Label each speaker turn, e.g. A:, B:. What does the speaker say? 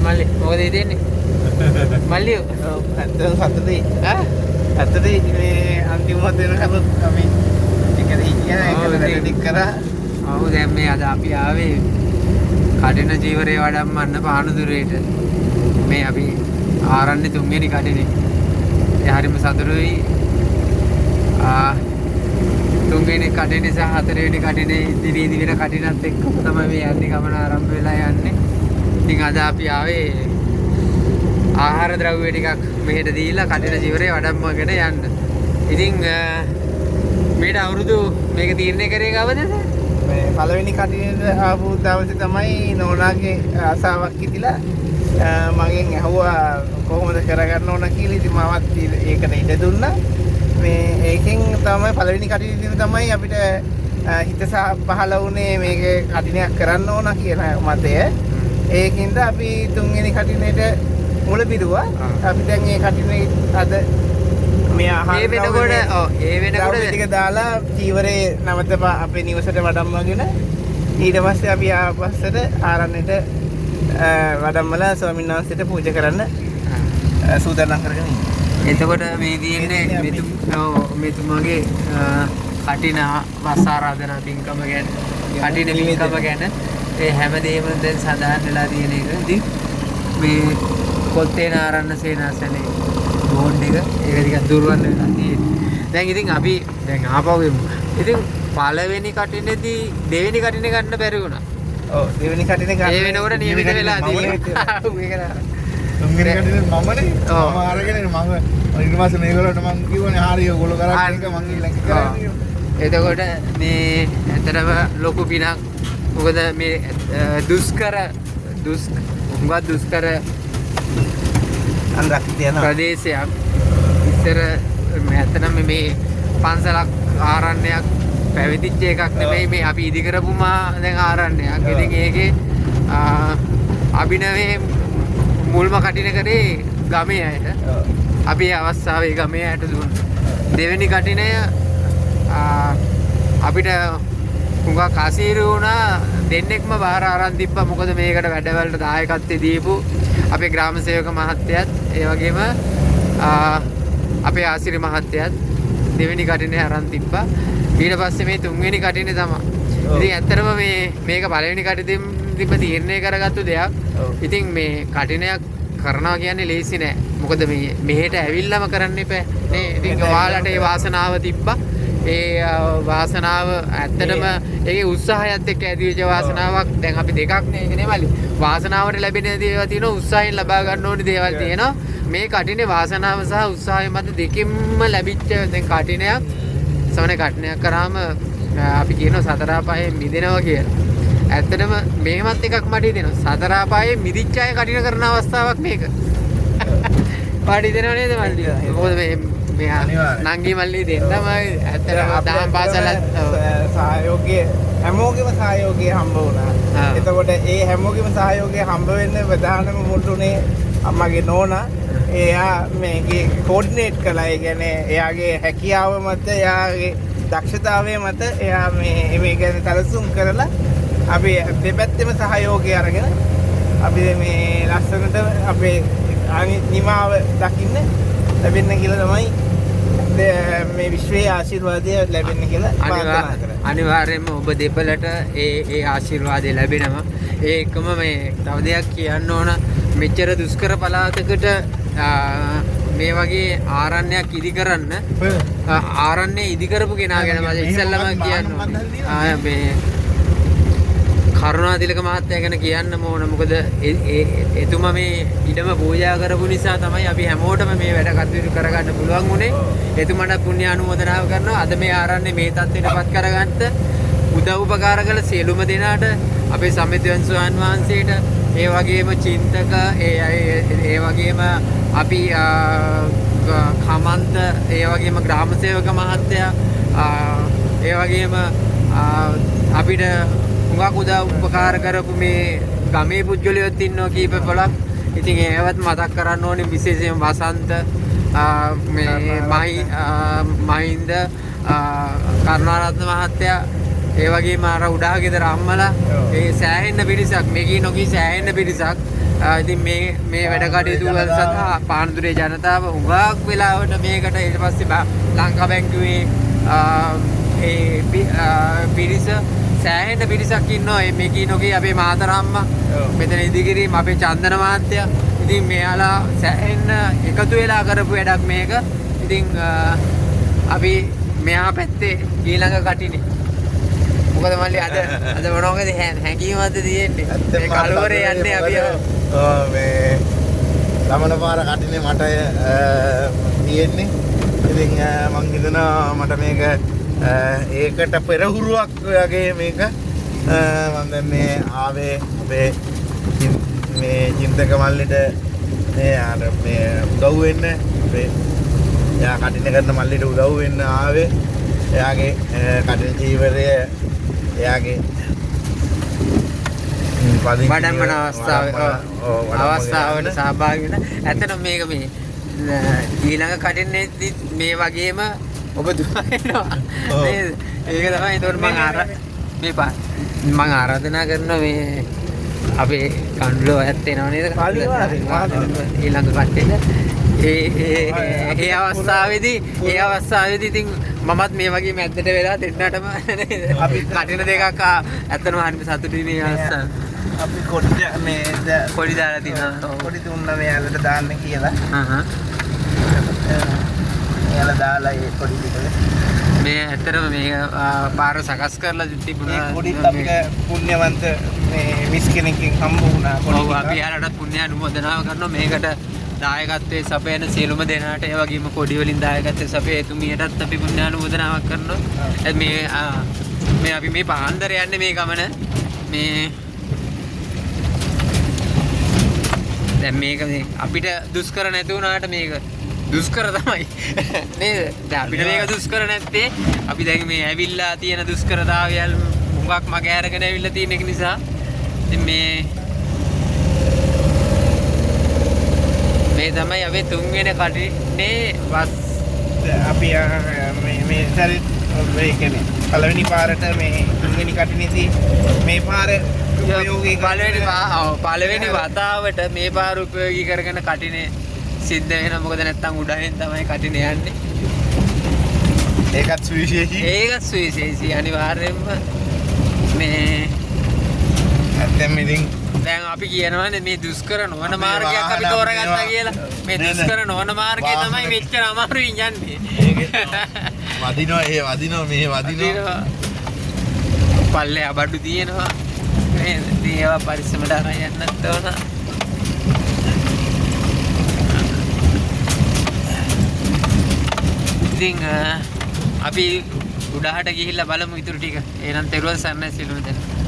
A: මල්ලි මොකද හිතෙන්නේ? මල්ලි
B: ඇත්තටම සතුටුයි. ඇත්තටම මේ අන්තිම මොහොත වෙනකම් අපි ටිකද හිටියා ඒක ටික කරා.
A: ඔව් දැන් මේ අද අපි ආවේ කඩින ජීවරේ වඩම්මන්න පානදුරේට. මේ අපි ආරන්නේ තුන්වෙනි කඩිනේ. ඒ හරිම සතුටුයි. තුන්වෙනි කඩිනේ සහ හතරවෙනි කඩිනේ ඉදිරි වෙන කඩිනත් එක්කම තමයි මේ යන්නේ ගමන ආරම්භ වෙලා යන්නේ. ඉතින් අද අපි ආවේ ආහාර ද්‍රව්‍ය ටිකක් මෙහෙට දීලා කඩින ජීවරේ වඩම්මගෙන යන්න. ඉතින් මේට අවුරුදු මේක තීරණය කරේ කවදද?
B: මේ පළවෙනි කඩිනේට ආපු දවසේ තමයි නෝනාගේ ආසාවක් හිතිලා මගෙන් ඇහුවා කොහොමද කරගන්න ඕන කියලා. ඉතින් මමත් ඒකට ඉඩ දුන්නා. මේ ඒකෙන් තමයි පළවෙනි කඩිනේ තමයි අපිට හිත පහළ වුණේ මේක කඩිනයක් කරන්න ඕන කියන මතය. ඒකින්ද අපි තුන්වෙනි කඩිනේට මුල බිරුවා. අපි දැන් මේ කඩිනේ අද මේ ආහාර
A: ඒ වෙනකොට
B: ටික දාලා චීවරේ නැවත අපේ නිවසට වඩම්මගෙන ඊට පස්සේ අපි ආපස්සට ආරණ්‍යට වඩම්මලා ස්වාමීන් වහන්සේට පූජා කරන්න සූදානම් කරගෙන ඉන්නවා.
A: එතකොට මේ තියෙන්නේ මෙතුමාගේ කටින වස් ආරාධනා පින්කම ගැන කටින පින්කම ගැන ඒ හැමදේම දැන් සඳහන් වෙලා තියෙන එක. ඉතින් මේ කොත්තේන ආරණ්‍ය සේනාසනේ බෝඩ් එක ඒක ටිකක් දුරවන් වෙලා තියෙන්නේ. දැන් ඉතින් අපි දැන් ආපහු එමු. ඉතින් පළවෙනි කටිනේදී දෙවෙනි කටිනේ ගන්න බැරි වුණා.
B: ඔව් දෙවෙනි කටිනේ ගන්න.
A: ඒ වෙනකොට නියමිත වෙලා තියෙනවා. ඒක
B: තුන්වෙනි කටිනේ මමනේ. මම අරගෙන මම ඊට පස්සේ මේගොල්ලන්ට මම කිව්වනේ හරිය ඔයගොල්ලෝ කරා එක මම ඊළඟ කරන්නේ.
A: එතකොට මේ ඇත්තටම ලොකු පිනක්. මොකද මේ දුෂ්කර ප්‍රදේශයක්. ඉස්සර ඇත්තටම මේ පන්සලක් ආරණ්‍යයක් පැවිදිච්ච එකක් නෙමෙයි මේ අපි ඉදි කරපුම දැන් ආරණ්‍යයක්. ඉතින් ඒකේ අභිනවයේ මුල්ම කටින කරේ ගමේ අයට. අපි අවස්ථාවේ ගමේ අයට දුන්නා. දෙවෙනි කටිනය අපිට හුඟක් අසීරු වුණා. දෙන්නෙක්ම බාර අරන් තිබ්බා. මොකද මේකට වැඩවලට දායකත්වයේ දීපු අපේ ග්‍රාම සේවක මහත්තයත් ඒ වගේම අපේ ආසිරි මහත්තයත් දෙවෙනි කටිනේ අරන් තිබ්බා. ඊට පස්සේ මේ තුන්වෙනි කටිනේ තමයි. ඉතින් ඇත්තටම මේක පළවෙනි කටින් තිබ්බ තීරණය කරගත්තු දෙයක්. ඉතින් මේ කටිනයක් කරනවා කියන්නේ ලේසි නෑ. මොකද මේ මෙහෙට ඇවිල්ලාම කරන්න එපා නේ. ඉතින් ඔයාලට ඒ වාසනාව තිබ්බා. ඒ වාසනාව ඇත්තටම ඒකේ උත්සාහයත් එක්ක ඇතිවෙච්ච වාසනාවක්. දැන් අපි දෙකක් නේ ඒක නෙමෙයි. වාසනාවට ලැබෙන දේවල් තියෙනවා, උත්සාහයෙන් ලබා ගන්න ඕනේ දේවල් තියෙනවා. මේ කටිනේ වාසනාව සහ උත්සාහය මත දෙකින්ම ලැබිච්ච දැන් කටිනයක් සමනේ කටිනයක් කරාම අපි කියනවා සතර අපායෙන් මිදෙනවා කියලා. ඇත්තටම මේවත් එකක් මට හිතෙනවා. සතර අපායෙන් මිදිච්ච අය කටින කරන අවස්ථාවක් මේක. පාටි දෙනව නේද මල්ලි? මොකද මේ නංගි මල්ලි දෙන්නම ඇත්තටම දහම් පාසල
B: සහයෝගය හැමෝගෙම සහයෝගය හම්බ වුණා. එතකොට ඒ හැමෝගෙම සහයෝගය හම්බ වෙන්න ප්‍රධානම මුල්ුනේ අම්මගේ නෝනා. එයා මේකේ කෝඩිනේට් කළා. ඒ කියන්නේ එයාගේ හැකියාව මත එයාගේ දක්ෂතාවය මත එයා මේ ගැන සැලසුම් කරලා අපි දෙපැත්තෙම සහයෝගය අරගෙන අපි මේ ලස්සනට අපේ නිමාව දකින්න ලැබෙන්න කියලා තමයි මේ විශ්වයේ ආශිර්වාදය ලැබෙන්න කියලා ප්‍රාර්ථනා කරා.
A: අනිවාර්යයෙන්ම ඔබ දෙපළට ඒ ආශිර්වාදය ලැබෙනවා. ඒකම මේ තව දෙයක් කියන්න ඕන. මෙච්චර දුෂ්කර පළාතකට මේ වගේ ආරණ්‍යයක් ඉදි කරන්න ආරණ්‍ය ඉදි කරපු කෙනා ගැන මම ඉස්සෙල්ලම කියන්න ඕනේ. මේ කරුණාතිලක මහත්තයා ගැන කියන්න ඕන. මොකද එතුමා මේ ඉඩම පූජා කරපු නිසා තමයි අපි හැමෝටම මේ වැඩ කටයුතු කරගන්න පුළුවන් වුණේ. එතුමාට පුණ්‍ය අනුමෝදනාව කරනවා. අද මේ ආරණ්‍ය මේ තත්ත්වයටපත් කරගත්ත උදව් උපකාර කළ සියලුම දෙනාට, අපේ සමිතියන් ස්වාමීන් වහන්සේට, ඒ වගේම චින්තක ඒ වගේම අපි කමන්ත, ඒ වගේම ග්‍රාම සේවක මහත්තයා, ඒ වගේම අපිට හුඟක් උදව් උපකාර කරපු මේ ගමේ පුජ්‍යලියොත් ඉන්නවා කීප පොලක්. ඉතින් ඒවත් මතක් කරන්න ඕනේ. විශේෂයෙන් වසන්ත, මේ මහින්ද, කරුණාරත්න මහත්තයා, ඒ වගේම අර උඩාගෙදර අම්මලා, ඒ සෑහෙන්න පිරිසක්, මේකී නොකී සෑහෙන්න පිරිසක් ඉතින් මේ වැඩ කටයුතු වල සඳහා පානදුරේ ජනතාව හුඟක් වෙලාවට මේකට ඊට පස්සේ ලංකා බැංකුවේ පිරිස සෑහෙන පිරිසක් ඉන්නවා මේ කීනෝගේ අපේ මාතරම්මා මෙතන ඉදිකිරීම අපේ චන්දන මහත්තයා ඉතින් මෙයාලා සෑහෙන එකතු වෙලා කරපු වැඩක් මේක ඉතින් අපි මෙහා පැත්තේ ඊළඟ කටිනේ මොකද මල්ලි අද මොනවද හැංගීමක්ද තියෙන්නේ මේ කලවරේ යන්නේ අපි
C: මේ ළමන පාර කටිනේ මට තියෙන්නේ ඉතින් මං හිතනවා මට මේක ඒකට පෙරහුරුවක් වගේ මේක මම දැන් මේ ආවේ අපේ මේ චින්තක මල්ලිට මේ අර මේ උදව් වෙන්න අපේ එයා කටින කරන මල්ලිට උදව් වෙන්න ආවේ එයාගේ කටින ජීවිතය එයාගේ
A: වඩම්මන අවස්ථාවට සහභාගී වෙන ඇත්තටම මේක මේ ඊළඟ කටින්නේදී මේ වගේම ඔබ දුවනවා නේද ඒක තමයි ඒතකොට මම ආරාධනා කරනවා මේ අපේ කණ්ඩුව ඇත්ත එනවා නේද ඊළඟ කට්ටියට ඒ අවස්ථාවේදී ඉතින් මමත් මේ වගේ මැද්දට වෙලා දෙන්නටම නේද අපි කටින දෙකක් ඇත්තටම හරිම සතුටුයි මේ අවස්ථාව
B: අපි කොඩි
A: දාලා තිනවා
B: කොඩි දුන්නා මෙයාලට දාන්න කියලා එයාලා දාලා ඒ කොඩි ටික
A: මේ ඇත්තටම මේ පාර සකස් කරලා තිබුණා
B: කොඩිත් අපිට පුණ්‍යවන්ත මේ මිස් කෙනෙක්ගෙන් හම්බ වුණා
A: ඔව් අපි යාලටත් පුණ්‍ය අනුමೋದනාව කරනවා මේකට දායකත්වයේ සපයන සියලුම දෙනාට ඒ වගේම කොඩි වලින් දායකත්වයේ සපය එතුමියටත් අපි පුණ්‍ය අනුමೋದනාවක් කරනවා මේ අපි මේ පාන්දර යන්නේ මේ ගමන මේ දැන් මේක අපිට දුෂ්කර නැති වුණාට මේක දුෂ්කර තමයි නේද දැන් අපිට මේක දුෂ්කර නැත්තේ අපි දැන් මේ ඇවිල්ලා තියෙන දුෂ්කරතාවයල් හුඟක් මගේ අරගෙන ඇවිල්ලා තියෙන එක නිසා ඉතින් මේ තමයි අපි තුන්වෙනි කටිනේ බස්
B: අපි මේ සැරේ ඒ කියන්නේ පළවෙනි පාරට මේ තුන්වෙනි කටිනේදී මේ පාර උපයෝගී
A: පළවෙනි වතාවට මේ පාර උපයෝගී කරගෙන කටිනේ සිද්ධ වෙනවා මොකද නැත්තම් උඩහින් තමයි කටිනේ යන්නේ
C: ඒකත්
A: සුවිශේෂී අනිවාර්යයෙන්ම මේ
C: ඇත්තම ඉතින්
A: දැන් අපි කියනවානේ මේ දුෂ්කර නොවන මාර්ගයක් අපි තෝරගත්තා කියලා මේ දුෂ්කර නොවන මාර්ගය තමයි මෙච්චර අමාරුයින් යන්නේ
C: වදිනවා මේ වදිනවා
A: පල්ලේ අබඩු තියෙනවා නේද ඒවා පරිස්සමට අරන් යන්නත් ඕන ඉතින් අපි උඩහට ගිහිල්ලා බලමු ඉතුරු ටික එහෙනම් තෙරුවන් සරණයි සියලුම දෙනා